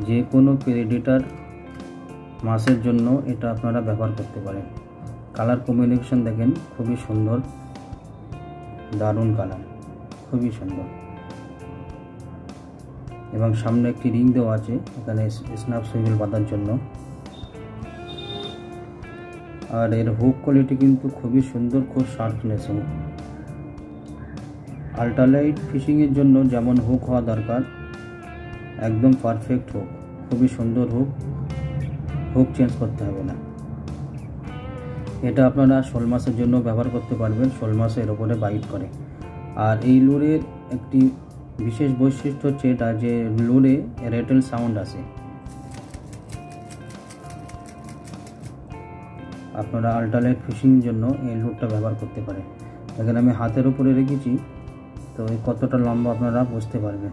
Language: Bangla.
যে কোনো প্রেডেটর মাছের জন্য এটা আপনারা ব্যবহার করতে পারেন। কালার কম্বিনেশন দেখেন, খুবই সুন্দর, দারুণ কালার, খুবই সুন্দর। এবং সামনে একটি রিং দেওয়া আছে এখানে স্ন্যাপ সুইভেল বাঁধার জন্য। আর এর হুক কোয়ালিটি কিন্তু খুবই সুন্দর, খুব শার্পনেস হুক। আল্ট্রালাইট ফিশিংয়ের জন্য যেমন হুক হওয়া দরকার, একদম পারফেক্ট হুক, খুবই সুন্দর হুক, হুক চেঞ্জ করতে হবে না। এটা আপনারা শোল মাছের জন্য ব্যবহার করতে পারবেন, শোল মাছের ওপরে বাইট করে। আর এই লুরের একটি বিশেষ বৈশিষ্ট্য হচ্ছে এটা যে লুরে রেটেল সাউন্ড আসে। আপনারা আল্ট্রালাইট ফিশিংয়ের জন্য এই লুরটা ব্যবহার করতে পারেন। এখানে আমি হাতের উপরে রেখেছি, তো কতটা লম্বা আপনারা বুঝতে পারবেন।